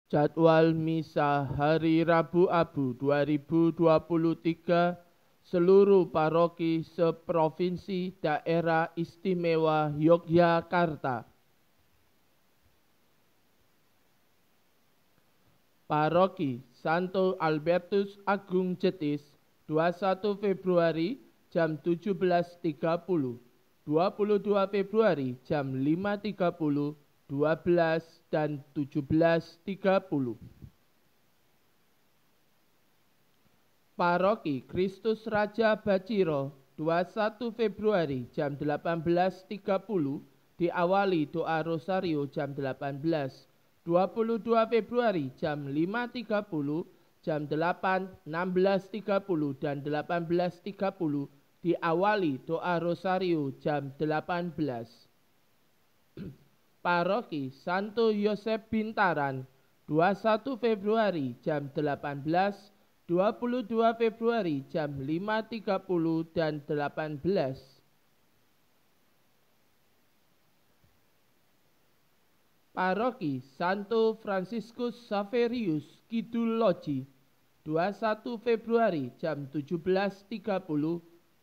Jadwal Misa Hari Rabu Abu 2023 seluruh paroki seprovinsi Daerah Istimewa Yogyakarta. Paroki Santo Albertus Agung Jetis 21 Februari jam 17.30, 22 Februari jam 5.30, 12 dan 17.30. Paroki Kristus Raja Baciro 21 Februari jam 18.30 diawali doa rosario jam 18. 22 Februari jam 5.30, jam 8, 16.30 dan 18.30 diawali doa rosario jam 18. Paroki Santo Yosef Bintaran 21 Februari jam 18, 22 Februari jam 5.30 dan 18. Paroki Santo Franciscus Xaverius Kidul Loji 21 Februari jam 17.30,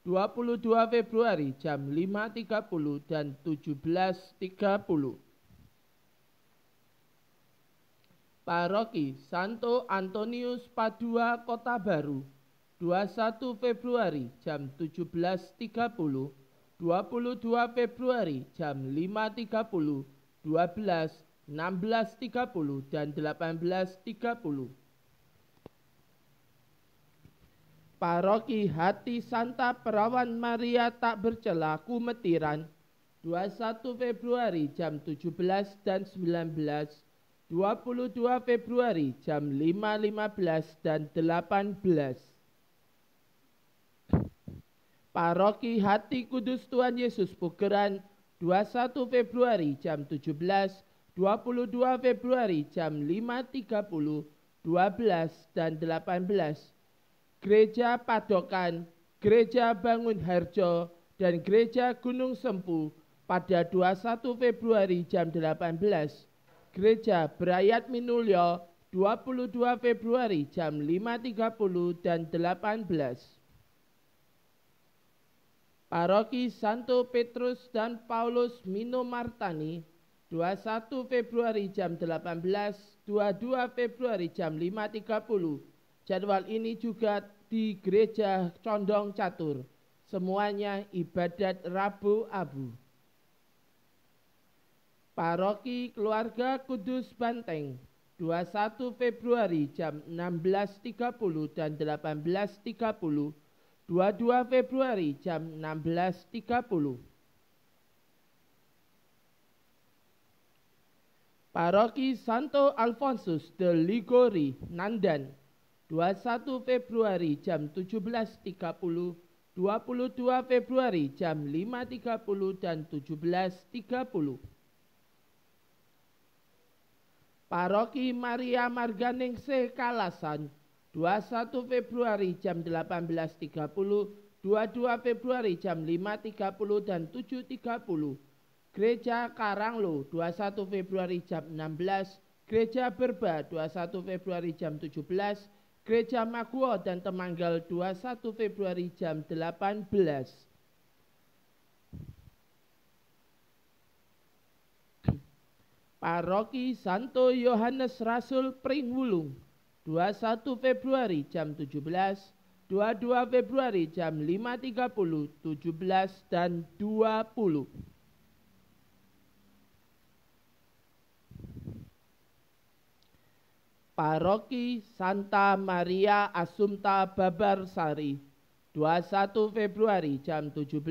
22 Februari jam 5.30 dan 17.30. Paroki Santo Antonius Padua Kota Baru 21 Februari jam 17.30, 22 Februari jam 5.30, 12, 16.30 dan 18.30. Paroki Hati Santa Perawan Maria Tak Bercela Kumetiran 21 Februari jam 17 dan 19, 22 Februari jam 5.15 dan 18. Paroki Hati Kudus Tuhan Yesus Pugeran 21 Februari jam 17, 22 Februari jam 5.30, 12 dan 18. Gereja Padokan, Gereja Bangun Harjo dan Gereja Gunung Sempu pada 21 Februari jam 18. Gereja Brayat Minulyo 22 Februari jam 5.30 dan 18. Paroki Santo Petrus dan Paulus Minomartani 21 Februari jam 18, 22 Februari jam 5.30. Jadwal ini juga di Gereja Condong Catur. Semuanya ibadat Rabu Abu. Paroki Keluarga Kudus Banteng 21 Februari jam 16.30 dan 18.30, 22 Februari jam 16.30. Paroki Santo Alfonsus de Ligori Nandan 21 Februari jam 17.30, 22 Februari jam 5.30 dan 17.30. Paroki Maria Marganingse Kalasan 21 Februari jam 18.30, 22 Februari jam 5.30 dan 7.30. Gereja Karanglo 21 Februari jam 16, Gereja Berba 21 Februari jam 17, Gereja Maguwo dan Temanggal 21 Februari jam 18. Paroki Santo Yohanes Rasul Pringwulung 21 Februari jam 17, 22 Februari jam 5.30, 17 dan 20. Paroki Santa Maria Assumpta Babarsari 21 Februari jam 17,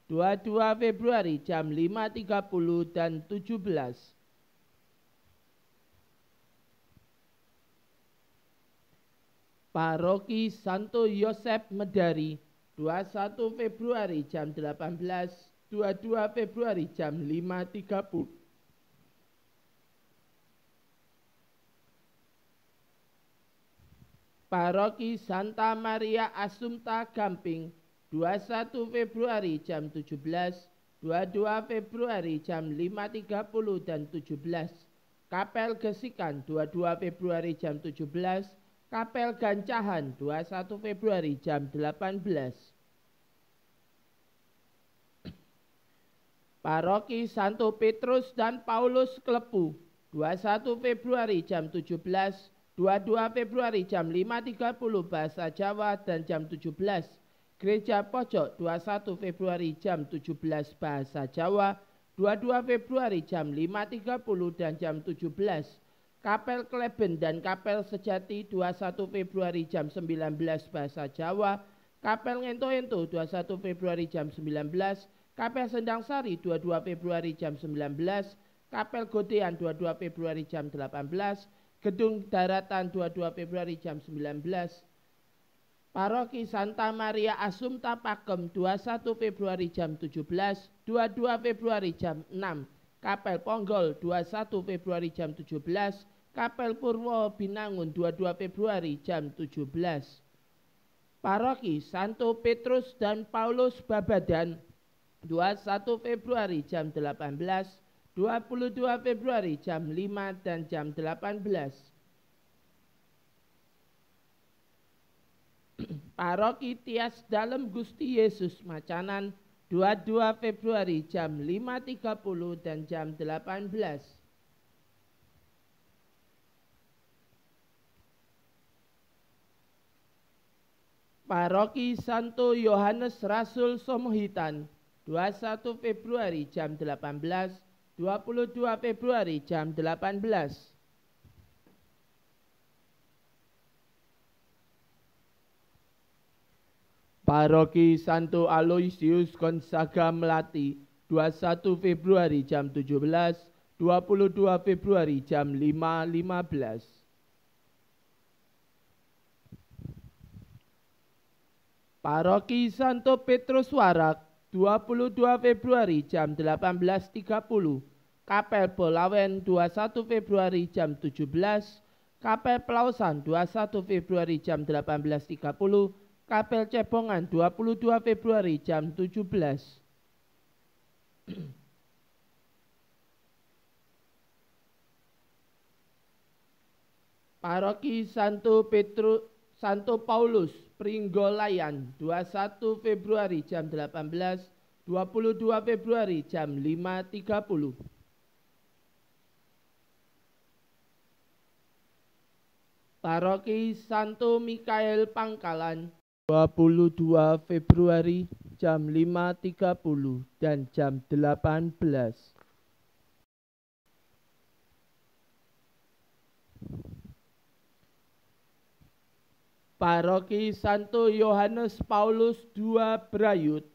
22 Februari jam 5.30 dan 17. Paroki Santo Yosef Medari 21 Februari jam 18, 22 Februari jam 5.30. Paroki Santa Maria Assumpta Gamping 21 Februari jam 17, 22 Februari jam 5.30 dan 17. Kapel Gesikan 22 Februari jam 17, Kapel Gancahan 21 Februari jam 18. Paroki Santo Petrus dan Paulus Klepu 21 Februari jam 17, 22 Februari jam 5.30 bahasa Jawa dan jam 17. Gereja Pojok 21 Februari jam 17 bahasa Jawa, 22 Februari jam 5.30 dan jam 17. Kapel Kleben dan Kapel Sejati 21 Februari jam 19 bahasa Jawa, Kapel Ngento-Ento 21 Februari jam 19, Kapel Sendang Sari 22 Februari jam 19, Kapel Godean 22 Februari jam 18, Gedung Daratan 22 Februari jam 19, Paroki Santa Maria Assumpta Pakem 21 Februari jam 17, 22 Februari jam 6, Kapel Ponggol 21 Februari jam 17, Kapel Purwo Binangun 22 Februari jam 17. Paroki Santo Petrus dan Paulus Babadan 21 Februari jam 18, 22 Februari jam 5 dan jam 18. Paroki Tias Dalem Gusti Yesus Macanan 22 Februari jam 5.30 dan jam 18. Paroki Santo Yohanes Rasul Somohitan 21 Februari jam 18, 22 Februari jam 18. Paroki Santo Aloysius Gonzaga Melati 21 Februari jam 17, 22 Februari jam 5.15. Paroki Santo Petrus Warak 22 Februari jam 18.30, Kapel Polawen 21 Februari jam 17, Kapel Pelausan 21 Februari jam 18.30, Kapel Cebongan 22 Februari jam 17. Paroki Santo Paulus Pringgolayan 21 Februari jam 18, 22 Februari jam 5.30. Paroki Santo Mikael Pangkalan 22 Februari jam 5.30 dan jam 18. Paroki Santo Yohanes Paulus II Brayut.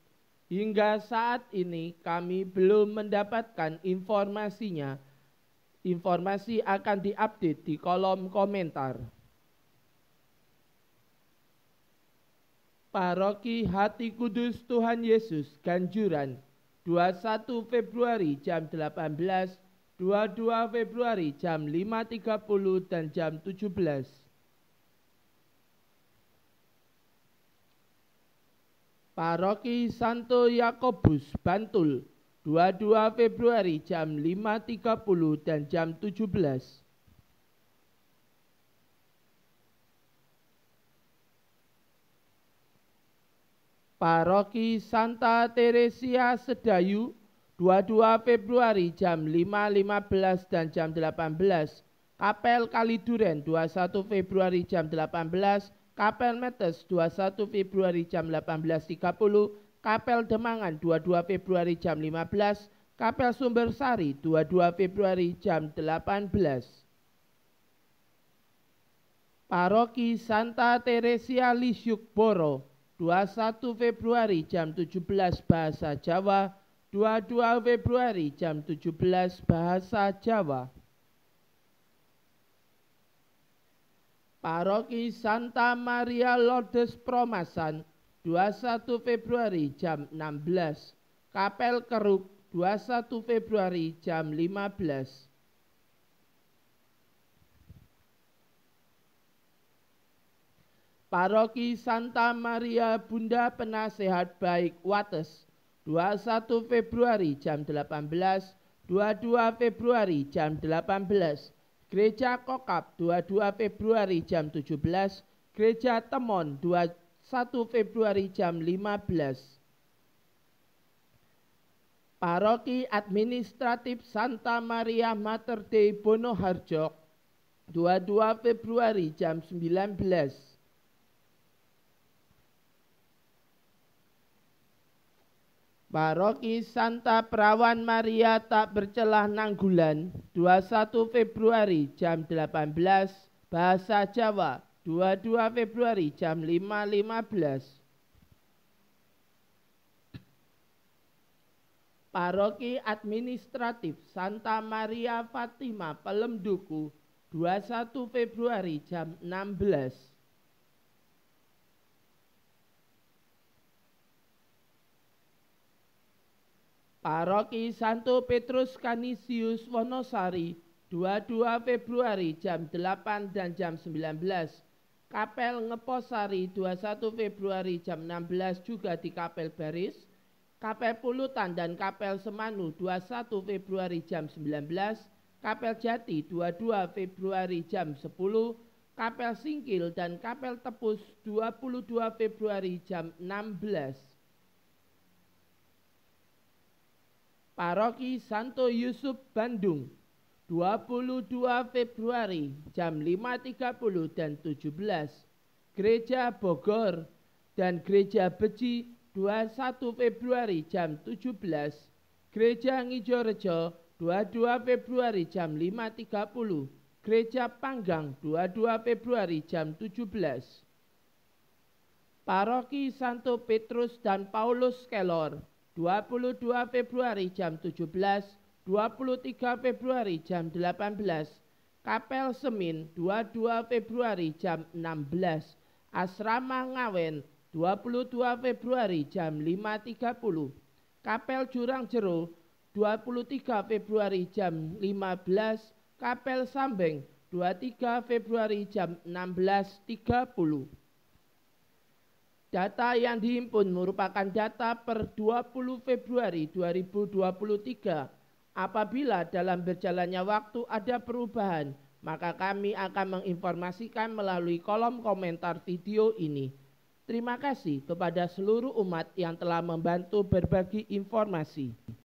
Hingga saat ini kami belum mendapatkan informasinya. Informasi akan diupdate di kolom komentar. Paroki Hati Kudus Tuhan Yesus Ganjuran 21 Februari jam 18, 22 Februari jam 5.30 dan jam 17. Paroki Santo Yakobus Bantul 22 Februari jam 5.30 dan jam 17. Paroki Santa Teresia Sedayu 22 Februari jam 5.15 dan jam 18. Kapel Kaliduren 21 Februari jam 18, Kapel Metes 21 Februari jam 18.30, Kapel Demangan 22 Februari jam 15, Kapel Sumbersari 22 Februari jam 18. Paroki Santa Teresia Lisyukboro 21 Februari jam 17 bahasa Jawa, 22 Februari jam 17 bahasa Jawa. Paroki Santa Maria Lourdes Promasan 21 Februari jam 16, Kapel Keruk 21 Februari jam 15. Paroki Santa Maria Bunda Penasehat Baik Wates 21 Februari jam 18, 22 Februari jam 18. Gereja Kokap 22 Februari jam 17. Gereja Temon 21 Februari jam 15. Paroki Administratif Santa Maria Mater Dei Bonoharjo 22 Februari jam 19. Paroki Santa Perawan Maria Tak Bercelah Nanggulan 21 Februari jam 18. Bahasa Jawa 22 Februari jam 5.15. Paroki Administratif Santa Maria Fatima Pelemduku 21 Februari jam 16. Paroki Santo Petrus Canisius Wonosari 22 Februari jam 8 dan jam 19. Kapel Ngeposari 21 Februari jam 16 juga di Kapel Baris. Kapel Pulutan dan Kapel Semanu 21 Februari jam 19. Kapel Jati 22 Februari jam 10. Kapel Singkil dan Kapel Tepus 22 Februari jam 16. Paroki Santo Yusuf Bandung 22 Februari jam 5.30 dan 17. Gereja Bogor dan Gereja Beji 21 Februari jam 17. Gereja Ngijorejo 22 Februari jam 5.30. Gereja Panggang 22 Februari jam 17. Paroki Santo Petrus dan Paulus Kelor 22 Februari jam 17, 23 Februari jam 18, Kapel Semin 22 Februari jam 16, Asrama Ngawen 22 Februari jam 5.30, Kapel Jurang Jero 23 Februari jam 15, Kapel Sambeng 23 Februari jam 16.30. Data yang dihimpun merupakan data per 20 Februari 2023. Apabila dalam berjalannya waktu ada perubahan, maka kami akan menginformasikan melalui kolom komentar video ini. Terima kasih kepada seluruh umat yang telah membantu berbagi informasi.